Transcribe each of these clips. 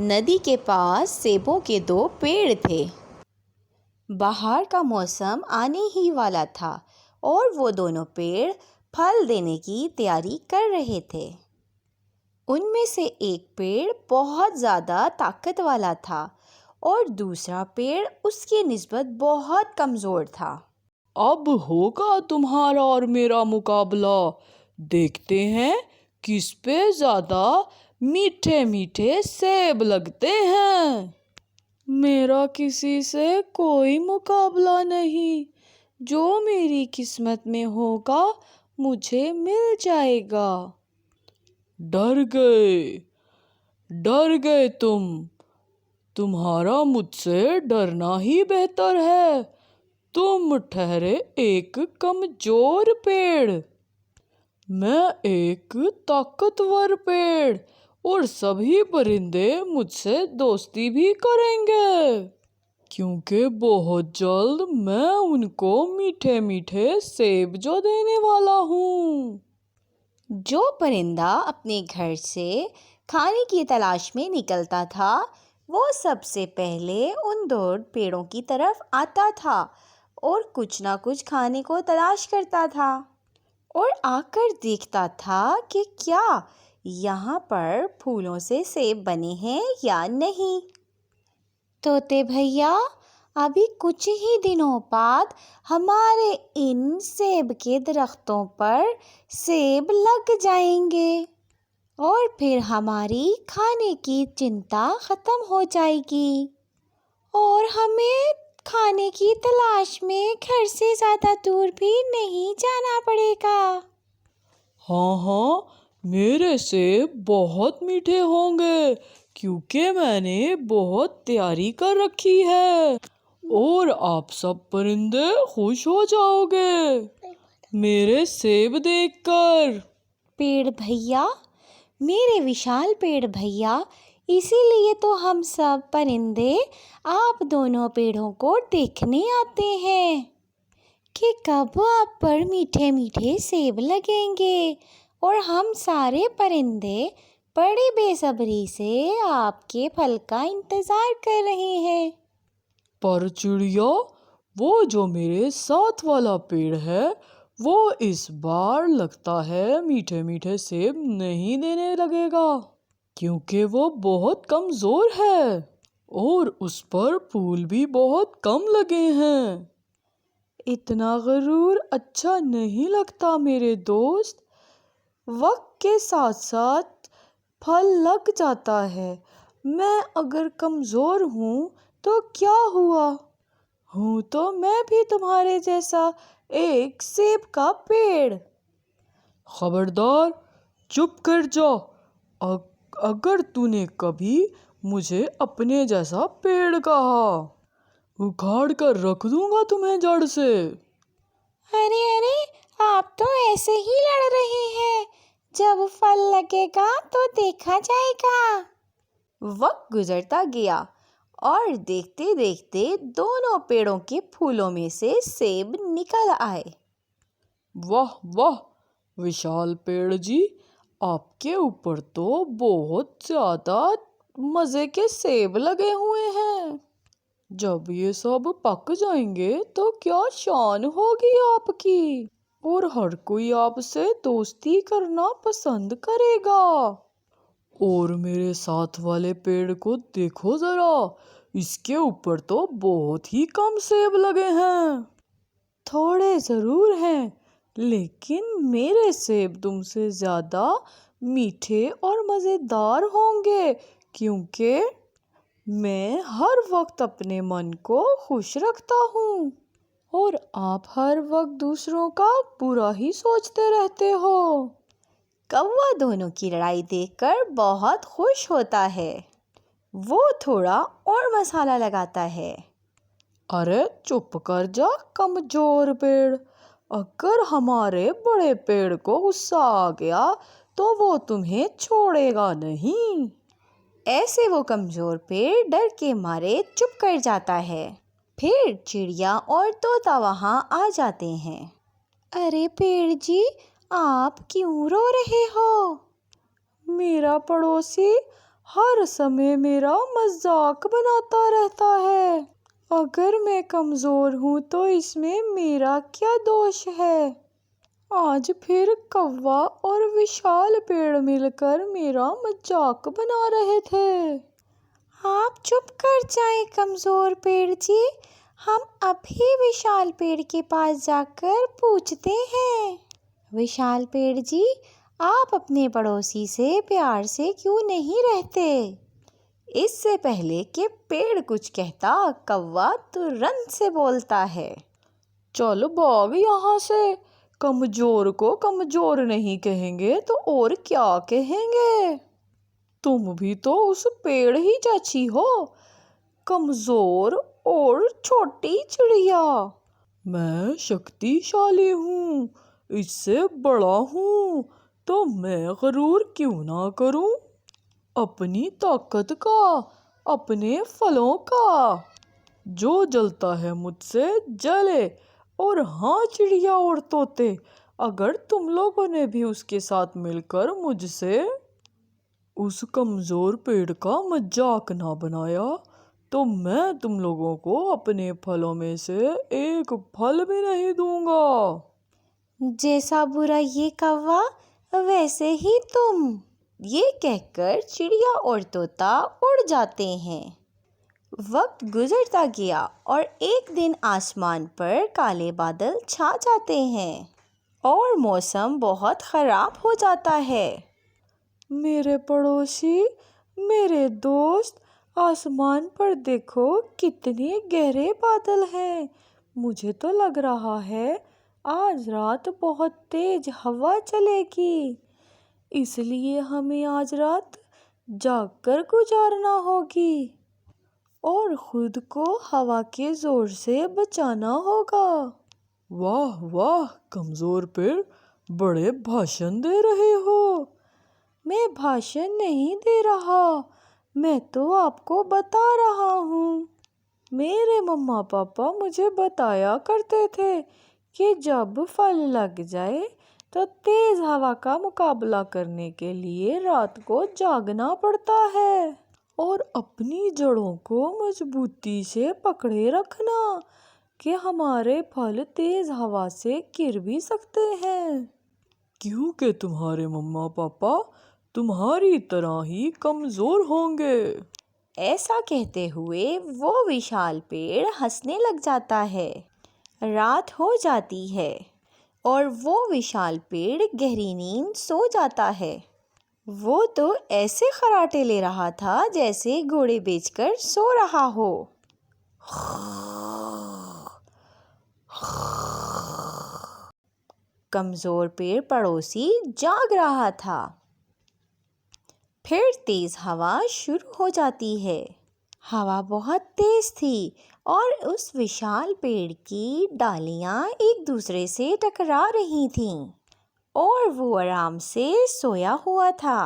ندی کے پاس سیبوں کے 2 پیڑ تھے۔ بہار کا موسم آنے ہی والا تھا اور وہ دونوں پیڑ پھل دینے کی تیاری کر رہے تھے۔ ان میں سے ایک پیڑ بہت زیادہ طاقت والا تھا اور دوسرا پیڑ اس کی نسبت بہت کمزور تھا۔ اب ہوگا تمہارا اور میرا مقابلہ، دیکھتے ہیں کس پہ زیادہ میٹھے میٹھے سیب لگتے ہیں۔ میرا کسی سے کوئی مقابلہ نہیں، جو میری قسمت میں ہوگا مجھے مل جائے گا۔ ڈر گئے تمہارا مجھ سے ڈرنا ہی بہتر ہے۔ تم ٹھہرے ایک کمزور پیڑ، میں ایک طاقتور پیڑ، اور سبھی پرندے مجھ سے دوستی بھی کریں گے، کیونکہ بہت جلد میں ان کو میٹھے میٹھے سیب جو دینے والا ہوں۔ جو پرندہ اپنے گھر سے کھانے کی تلاش میں نکلتا تھا وہ سب سے پہلے ان 2 پیڑوں کی طرف آتا تھا اور کچھ نہ کچھ کھانے کو تلاش کرتا تھا، اور آ کر دیکھتا تھا کہ کیا یہاں پر پھولوں سے سیب بنے ہیں یا نہیں۔ طوطے بھیا، ابھی کچھ ہی دنوں بعد ہمارے ان سیب کے درختوں پر سیب لگ جائیں گے اور پھر ہماری کھانے کی چنتا ختم ہو جائے گی اور ہمیں کھانے کی تلاش میں گھر سے زیادہ دور بھی نہیں جانا پڑے گا۔ ہاں، میرے سیب بہت میٹھے ہوں گے، کیونکہ میں نے بہت تیاری کر رکھی ہے، اور آپ سب پرندے خوش ہو جاؤ گے میرے سیب دیکھ کر۔ پیڑ بھیا، میرے وشال پیڑ بھیا، اسی لیے تو ہم سب پرندے آپ دونوں پیڑوں کو دیکھنے آتے ہیں کہ کب آپ پر میٹھے میٹھے سیب لگیں گے، اور ہم سارے پرندے بڑی بے صبری سے آپ کے پھل کا انتظار کر رہے ہیں۔ پر چڑیا، وہ جو میرے ساتھ والا پیڑ ہے وہ اس بار لگتا ہے میٹھے میٹھے سیب نہیں دینے لگے گا، کیونکہ وہ بہت کمزور ہے اور اس پر پھول بھی بہت کم لگے ہیں۔ اتنا غرور اچھا نہیں لگتا میرے دوست، وقت کے ساتھ ساتھ پھل لگ جاتا ہے۔ میں اگر کمزور ہوں تو کیا ہوا، ہوں تو میں بھی تمہارے جیسا ایک سیب کا پیڑ۔ خبردار، چپ کر جا، اگر تو نے کبھی مجھے اپنے جیسا پیڑ کہا اکھاڑ کر رکھ دوں گا تمہیں جڑ سے۔ ارے، آپ تو ایسے ہی لڑ رہے ہیں، جب پھل لگے گا تو دیکھا جائے گا۔ وقت گزرتا گیا اور دیکھتے دیکھتے دونوں پیڑوں کے پھولوں میں سے سیب نکل آئے۔ واہ وشال پیڑ جی، آپ کے اوپر تو بہت زیادہ مزے کے سیب لگے ہوئے ہیں۔ جب یہ سب پک جائیں گے تو کیا شان ہوگی آپ کی، اور ہر کوئی آپ سے دوستی کرنا پسند کرے گا۔ اور میرے ساتھ والے پیڑ کو دیکھو ذرا، اس کے اوپر تو بہت ہی کم سیب لگے ہیں۔ تھوڑے ضرور ہیں، لیکن میرے سیب تم سے زیادہ میٹھے اور مزیدار ہوں گے، کیونکہ میں ہر وقت اپنے من کو خوش رکھتا ہوں، اور آپ ہر وقت دوسروں کا برا ہی سوچتے رہتے ہو۔ کوا دونوں کی لڑائی دیکھ کر بہت خوش ہوتا ہے، وہ تھوڑا اور مسالہ لگاتا ہے۔ ارے چپ کر جا کمزور پیڑ، اگر ہمارے بڑے پیڑ کو غصہ آ گیا تو وہ تمہیں چھوڑے گا نہیں۔ ایسے وہ کمزور پیڑ ڈر کے مارے چپ کر جاتا ہے۔ پھر چڑیا اور طوطا وہاں آ جاتے ہیں۔ ارے پیڑ جی، آپ کیوں رو رہے ہو؟ میرا پڑوسی ہر سمے میرا مذاق بناتا رہتا ہے۔ اگر میں کمزور ہوں تو اس میں میرا کیا دوش ہے؟ آج پھر کوا اور وشال پیڑ مل کر میرا مذاق بنا رہے تھے۔ آپ چپ کر جائیں کمزور پیڑ جی، ہم ابھی وشال پیڑ کے پاس جا کر پوچھتے ہیں۔ وشال پیڑ جی، آپ اپنے پڑوسی سے پیار سے کیوں نہیں رہتے؟ اس سے پہلے کہ پیڑ کچھ کہتا، کوا ترنت سے بولتا ہے، چل بھاگ یہاں سے، کمزور کو کمزور نہیں کہیں گے تو اور کیا کہیں گے؟ تم بھی تو اس پیڑ ہی جیسی ہو، کمزور اور چھوٹی چڑیا۔ میں شکتی شالی ہوں، اس سے بڑا ہوں، تو میں غرور کیوں نہ کروں؟ اپنی طاقت کا، اپنے پھلوں کا۔ جو جلتا ہے مجھ سے جلے، اور ہاں چڑیا اور طوطے، اگر تم لوگوں نے بھی اس کے ساتھ مل کر مجھ سے اس کمزور پیڑ کا مذاق نہ بنایا تو میں تم لوگوں کو اپنے پھلوں میں سے ایک پھل بھی نہیں دوں گا۔ جیسا برا یہ کوا ویسے ہی تم، یہ کہہ کر چڑیا اور طوطا اڑ جاتے ہیں۔ وقت گزرتا گیا اور ایک دن آسمان پر کالے بادل چھا جاتے ہیں اور موسم بہت خراب ہو جاتا ہے۔ میرے پڑوسی، میرے دوست، آسمان پر دیکھو کتنے گہرے بادل ہیں۔ مجھے تو لگ رہا ہے آج رات بہت تیز ہوا چلے گی، اس لیے ہمیں آج رات جاگ کر گزارنا ہوگی اور خود کو ہوا کے زور سے بچانا ہوگا۔ واہ واہ کمزور پیڑ، بڑے بھاشن دے رہے ہو۔ میں بھاشن نہیں دے رہا، میں تو آپ کو بتا رہا ہوں۔ میرے مما پاپا مجھے بتایا کرتے تھے کہ جب پھل لگ جائے تو تیز ہوا کا مقابلہ کرنے کے لیے رات کو جاگنا پڑتا ہے اور اپنی جڑوں کو مضبوطی سے پکڑے رکھنا کہ ہمارے پھل تیز ہوا سے گر بھی سکتے ہیں، کیونکہ تمہارے مما پاپا تمہاری طرح ہی کمزور ہوں گے۔ ایسا کہتے ہوئے وہ وشال پیڑ ہنسنے لگ جاتا ہے۔ رات ہو جاتی ہے اور وہ وشال پیڑ گہری نیند سو جاتا ہے۔ وہ تو ایسے خراٹے لے رہا تھا جیسے گھوڑے بیچ کر سو رہا ہو۔ کمزور پیڑ پڑوسی جاگ رہا تھا۔ پھر تیز ہوا شروع ہو جاتی ہے۔ ہوا بہت تیز تھی اور اس وشال پیڑ کی ڈالیاں ایک دوسرے سے ٹکرا رہی تھیں اور وہ آرام سے سویا ہوا تھا،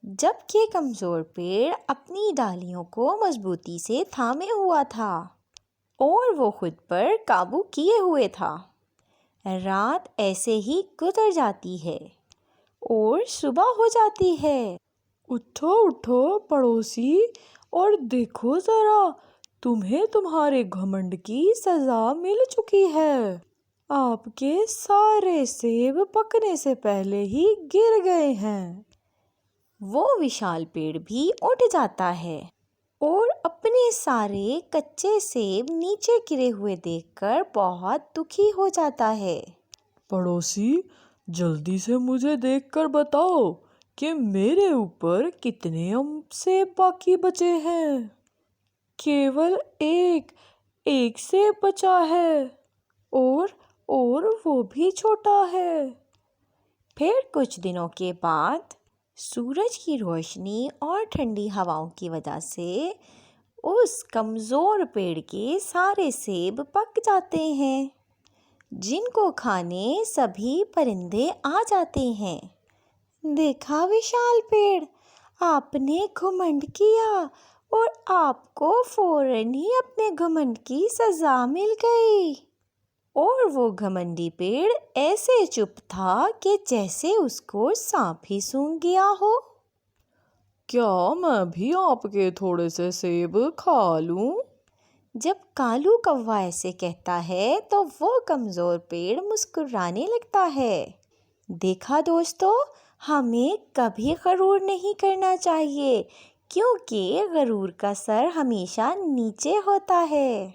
جبکہ کمزور پیڑ اپنی ڈالیوں کو مضبوطی سے تھامے ہوا تھا اور وہ خود پر قابو کیے ہوئے تھا۔ رات ایسے ہی گزر جاتی ہے اور صبح ہو جاتی ہے۔ اٹھو اٹھو پڑوسی اور دیکھو ذرا، تمہیں تمہارے گھمنڈ کی سزا مل چکی ہے۔ آپ کے سارے سیب پکنے سے پہلے ہی گر گئے ہیں۔ وہ وشال پیڑ بھی اٹھ جاتا ہے اور اپنے سارے کچے سیب نیچے گرے ہوئے دیکھ کر بہت دکھی ہو جاتا ہے۔ پڑوسی، جلدی سے مجھے دیکھ کر بتاؤ کہ میرے اوپر کتنے سیب باقی بچے ہیں؟ کیول ایک سیب بچا ہے اور وہ بھی چھوٹا ہے۔ پھر کچھ دنوں کے بعد سورج کی روشنی اور ٹھنڈی ہواؤں کی وجہ سے اس کمزور پیڑ کے سارے سیب پک جاتے ہیں، جن کو کھانے سبھی پرندے آ جاتے ہیں۔ دیکھا وشال پیڑ، آپ نے گھمنڈ کیا اور آپ کو فوراً ہی اپنے گھمنڈ کی سزا مل گئی۔ اور وہ گھمنڈی پیڑ ایسے چپ تھا کہ جیسے اس کو سانپ ہی سونگھ گیا ہو۔ کیا میں بھی آپ کے تھوڑے سے سیب کھا لوں؟ جب کالو کوا ایسے کہتا ہے تو وہ کمزور پیڑ مسکرانے لگتا ہے۔ دیکھا دوستو، ہمیں کبھی غرور نہیں کرنا چاہیے کیونکہ غرور کا سر ہمیشہ نیچے ہوتا ہے۔